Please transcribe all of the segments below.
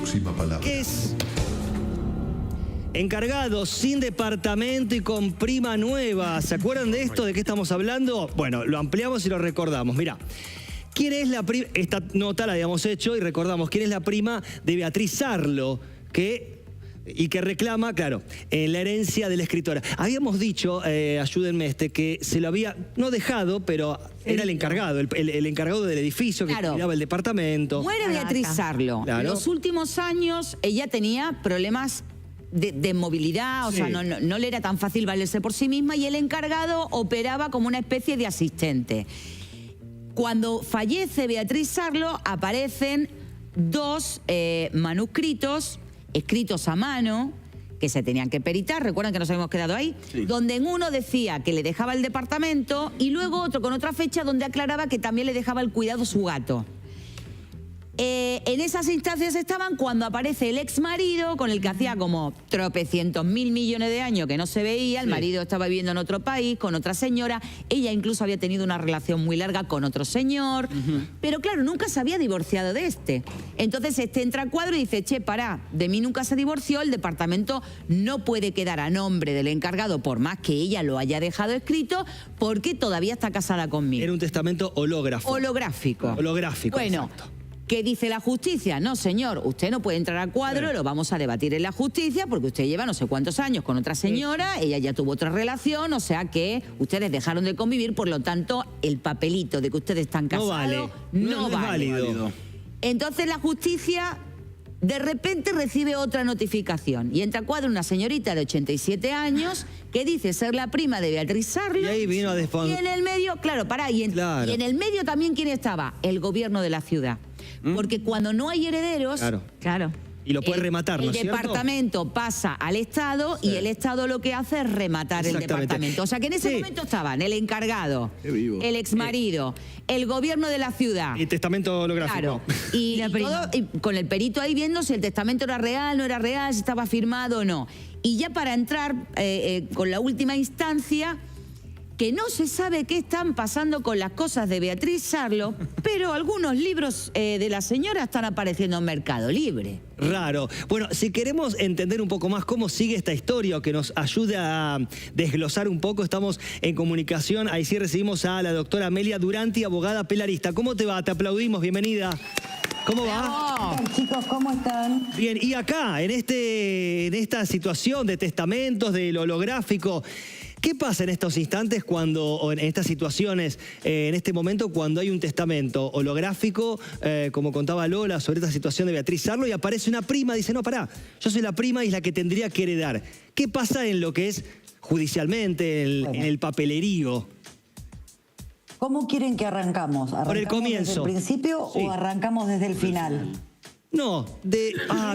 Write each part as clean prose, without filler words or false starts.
próxima palabra. Es encargado sin departamento y con prima nueva. ¿Se acuerdan de esto? ¿De qué estamos hablando? Bueno, lo ampliamos y lo recordamos. Mirá. ¿Quién es la prima? Esta nota la habíamos hecho y recordamos quién es la prima de Beatriz Sarlo, que reclama, claro, la herencia de la escritora. Habíamos dicho, ayúdenme, que se lo había, no dejado, pero era el encargado, el encargado del edificio que cuidaba el departamento. Muere Beatriz Sarlo. Claro. Los últimos años ella tenía problemas de movilidad, o sea, no le era tan fácil valerse por sí misma y el encargado operaba como una especie de asistente. Cuando fallece Beatriz Sarlo aparecen dos manuscritos escritos a mano que se tenían que peritar, recuerdan que nos habíamos quedado ahí, donde en uno decía que le dejaba el departamento y luego otro con otra fecha donde aclaraba que también le dejaba el cuidado su gato. En esas instancias estaban cuando aparece el ex marido con el que hacía como tropecientos mil millones de años que no se veía, el marido estaba viviendo en otro país con otra señora, ella incluso había tenido una relación muy larga con otro señor, pero claro, nunca se había divorciado de este. Entonces este entra a cuadro y dice, che, pará, de mí nunca se divorció, el departamento no puede quedar a nombre del encargado por más que ella lo haya dejado escrito porque todavía está casada conmigo. Era un testamento hológrafo. Holográfico. Holográfico, bueno, exacto. ¿Qué dice la justicia? No, señor, usted no puede entrar a cuadro, lo vamos a debatir en la justicia porque usted lleva no sé cuántos años con otra señora, ella ya tuvo otra relación, o sea que ustedes dejaron de convivir, por lo tanto, el papelito de que ustedes están casados no vale. Válido. Entonces la justicia de repente recibe otra notificación y entra a cuadro una señorita de 87 años que dice ser la prima de Beatriz Sarlo. Y ahí vino a y en el medio, claro, pará, y en el medio también ¿quién estaba? El gobierno de la ciudad. Porque cuando no hay herederos, claro, y lo puede rematar, ¿no es cierto? El departamento pasa al Estado y el Estado lo que hace es rematar el departamento. O sea que en ese momento estaban el encargado, el exmarido, el gobierno de la ciudad. Y testamento holográfico. Claro. Y con el perito ahí viendo si el testamento era real, no era real, si estaba firmado o no. Y ya para entrar con la última instancia, que no se sabe qué están pasando con las cosas de Beatriz Sarlo, pero algunos libros de la señora están apareciendo en Mercado Libre. Raro. Bueno, si queremos entender un poco más cómo sigue esta historia o que nos ayude a desglosar un poco, estamos en comunicación. Ahí sí recibimos a la doctora Amelia Duranti, abogada pelarista. ¿Cómo te va? Te aplaudimos, bienvenida. ¿Cómo va? ¿Qué tal, chicos? ¿Cómo están? Bien, y acá, en esta situación de testamentos, del holográfico, ¿qué pasa en estos instantes o en estas situaciones, en este momento cuando hay un testamento holográfico, como contaba Lola sobre esta situación de Beatriz Sarlo, y aparece una prima, dice, no, pará, yo soy la prima y es la que tendría que heredar? ¿Qué pasa en lo que es judicialmente, en el papelerío? ¿Cómo quieren que arrancamos? Por el comienzo. ¿Desde el principio o arrancamos desde el final? No,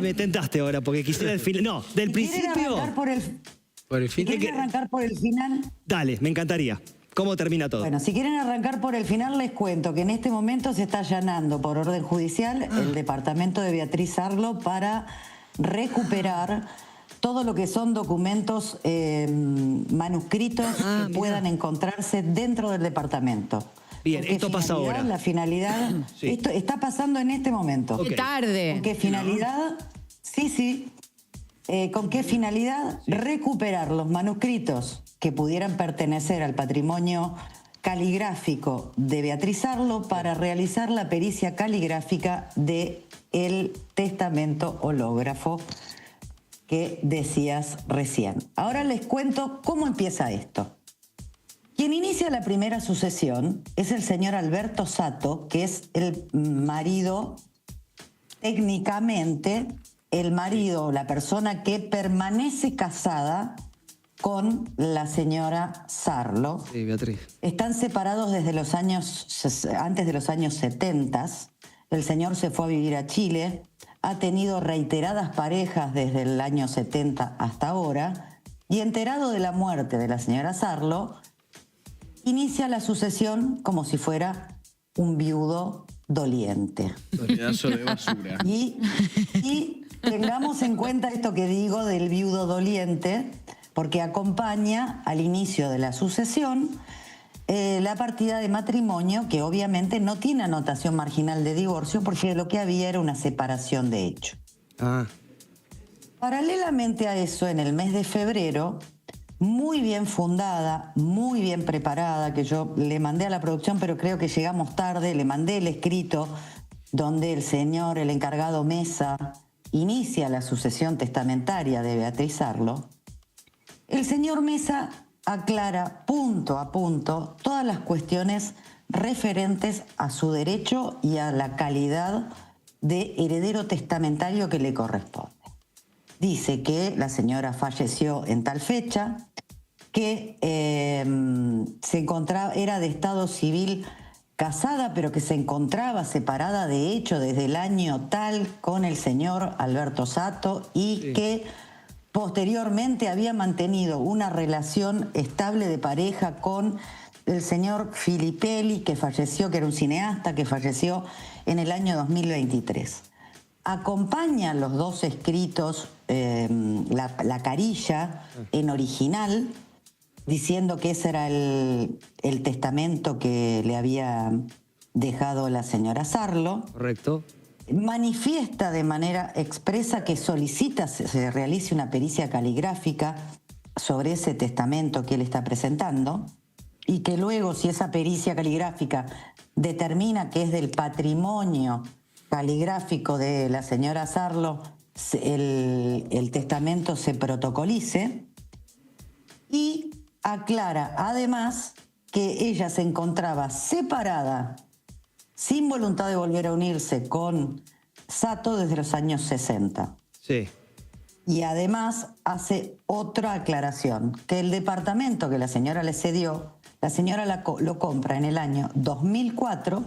me tentaste ahora porque quisiera el final. No, del principio. ¿Quieren arrancar por el final? Dale, me encantaría. ¿Cómo termina todo? Bueno, si quieren arrancar por el final, les cuento que en este momento se está allanando por orden judicial el departamento de Beatriz Sarlo para recuperar todo lo que son documentos manuscritos que puedan encontrarse dentro del departamento. Bien, esto pasa ahora. La finalidad, esto está pasando en este momento. ¡Qué tarde! ¿Con qué finalidad? ¿Con qué finalidad? Recuperar los manuscritos que pudieran pertenecer al patrimonio caligráfico de Beatriz Sarlo para realizar la pericia caligráfica del testamento hológrafo que decías recién. Ahora les cuento cómo empieza esto. Quien inicia la primera sucesión es el señor Alberto Sato, que es el marido, técnicamente, el marido, la persona que permanece casada con la señora Sarlo. Sí, Beatriz. Están separados desde antes de los años 70. El señor se fue a vivir a Chile, ha tenido reiteradas parejas desde el año 70 hasta ahora, y enterado de la muerte de la señora Sarlo, inicia la sucesión como si fuera un viudo doliente. Pedazo de basura. Y tengamos en cuenta esto que digo del viudo doliente, porque acompaña al inicio de la sucesión la partida de matrimonio, que obviamente no tiene anotación marginal de divorcio, porque lo que había era una separación de hecho. Ah, Paralelamente a eso, en el mes de febrero, muy bien fundada, muy bien preparada, que yo le mandé a la producción, pero creo que llegamos tarde, le mandé el escrito donde el encargado Mesa, inicia la sucesión testamentaria de Beatriz Arlo. El señor Mesa aclara punto a punto todas las cuestiones referentes a su derecho y a la calidad de heredero testamentario que le corresponde. Dice que la señora falleció en tal fecha, que era de estado civil casada, pero que se encontraba separada de hecho desde el año tal con el señor Alberto Sato y que posteriormente había mantenido una relación estable de pareja con el señor Filipelli, que falleció, que era un cineasta, que falleció en el año 2023. Acompaña los dos escritos, la carilla en original, diciendo que ese era el testamento que le había dejado la señora Sarlo. correcto. Manifiesta de manera expresa que solicita se realice una pericia caligráfica sobre ese testamento que él está presentando y que luego, si esa pericia caligráfica determina que es del patrimonio caligráfico de la señora Sarlo, el testamento se protocolice, y aclara además que ella se encontraba separada, sin voluntad de volver a unirse con Sato desde los años 60. Sí. Y además hace otra aclaración, que el departamento que la señora le cedió, la señora lo compra en el año 2004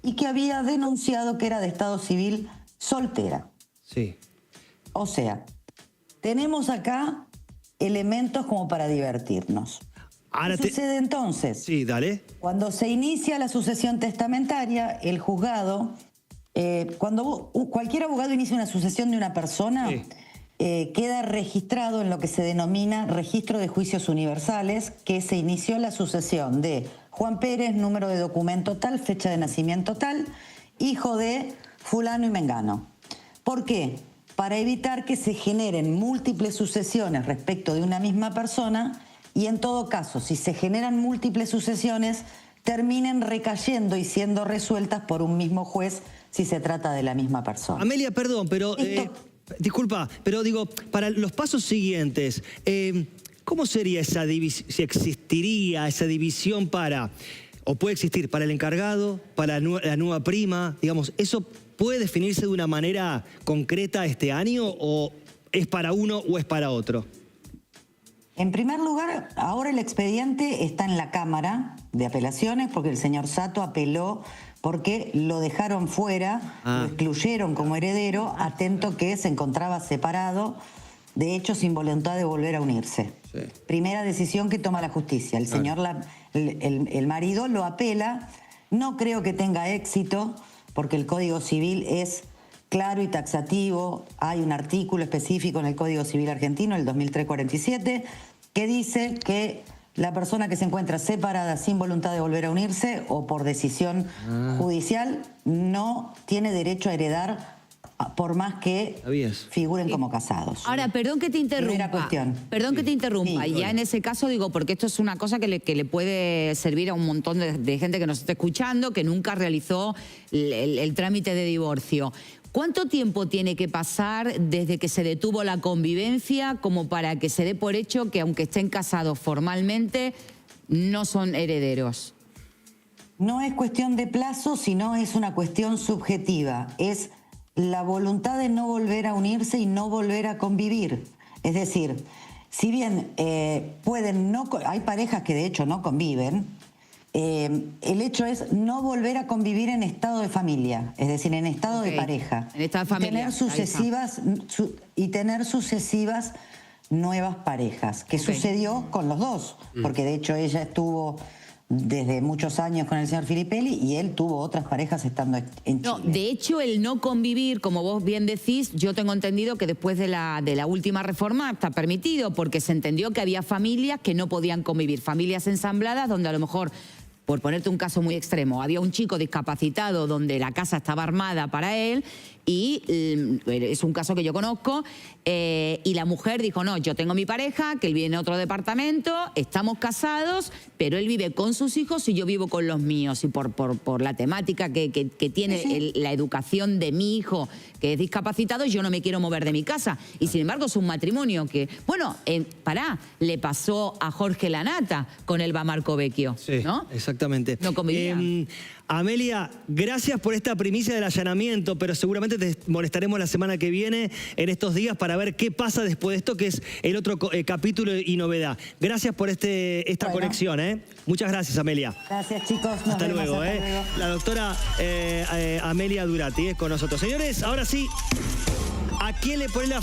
y que había denunciado que era de estado civil soltera. Sí. O sea, tenemos acá elementos como para divertirnos. Ahora ¿Qué sucede entonces? Sí, dale. Cuando se inicia la sucesión testamentaria, el juzgado, cuando cualquier abogado inicia una sucesión de una persona, Sí. Queda registrado en lo que se denomina registro de juicios universales, que se inició la sucesión de Juan Pérez, número de documento tal, fecha de nacimiento tal, hijo de fulano y mengano. ¿Por qué? Para evitar que se generen múltiples sucesiones respecto de una misma persona y en todo caso, si se generan múltiples sucesiones, terminen recayendo y siendo resueltas por un mismo juez si se trata de la misma persona. Amelia, perdón, pero disculpa, pero digo, para los pasos siguientes, ¿cómo sería esa división, si existiría esa división para, o puede existir para el encargado, para la nueva prima, digamos, eso puede definirse de una manera concreta este año o es para uno o es para otro? En primer lugar, ahora el expediente está en la Cámara de Apelaciones porque el señor Sato apeló porque lo dejaron fuera, lo excluyeron como heredero, atento que se encontraba separado, de hecho sin voluntad de volver a unirse. Sí. Primera decisión que toma la justicia. El señor, el marido lo apela, no creo que tenga éxito porque el Código Civil es claro y taxativo. Hay un artículo específico en el Código Civil argentino, el 2347, que dice que la persona que se encuentra separada sin voluntad de volver a unirse o por decisión judicial no tiene derecho a heredar por más que figuren como casados. Ahora, perdón que te interrumpa. Primera cuestión. Perdón que te interrumpa. Sí, y ya en ese caso digo, porque esto es una cosa que le puede servir a un montón de gente que nos está escuchando, que nunca realizó el trámite de divorcio. ¿Cuánto tiempo tiene que pasar desde que se detuvo la convivencia como para que se dé por hecho que aunque estén casados formalmente, no son herederos? No es cuestión de plazo, sino es una cuestión subjetiva. Es la voluntad de no volver a unirse y no volver a convivir. Es decir, si bien hay parejas que de hecho no conviven, el hecho es no volver a convivir en estado de familia, es decir, en estado de pareja. En estado de familia. Y tener sucesivas nuevas parejas, que sucedió con los dos, porque de hecho ella estuvo desde muchos años con el señor Filipelli y él tuvo otras parejas estando en Chile. No, de hecho, el no convivir, como vos bien decís, yo tengo entendido que después de la última reforma está permitido, porque se entendió que había familias que no podían convivir, familias ensambladas donde a lo mejor, por ponerte un caso muy extremo, había un chico discapacitado donde la casa estaba armada para él y es un caso que yo conozco, y la mujer dijo, no, yo tengo mi pareja, que él vive en otro departamento, estamos casados, pero él vive con sus hijos y yo vivo con los míos, y por la temática que tiene la educación de mi hijo, que es discapacitado, yo no me quiero mover de mi casa. Y sin embargo es un matrimonio que, bueno, le pasó a Jorge Lanata con Elba Marco Vecchio, Sí, ¿no? exactamente. No convivían. Amelia, gracias por esta primicia del allanamiento, pero seguramente te molestaremos la semana que viene, en estos días, para ver qué pasa después de esto, que es el otro capítulo y novedad. Gracias por esta conexión, ¿eh? Muchas gracias, Amelia. Gracias, chicos. Nos Hasta vemos, luego, hasta ¿eh? luego. La doctora Amelia Durati con nosotros. Señores, ahora sí, ¿a quién le pone la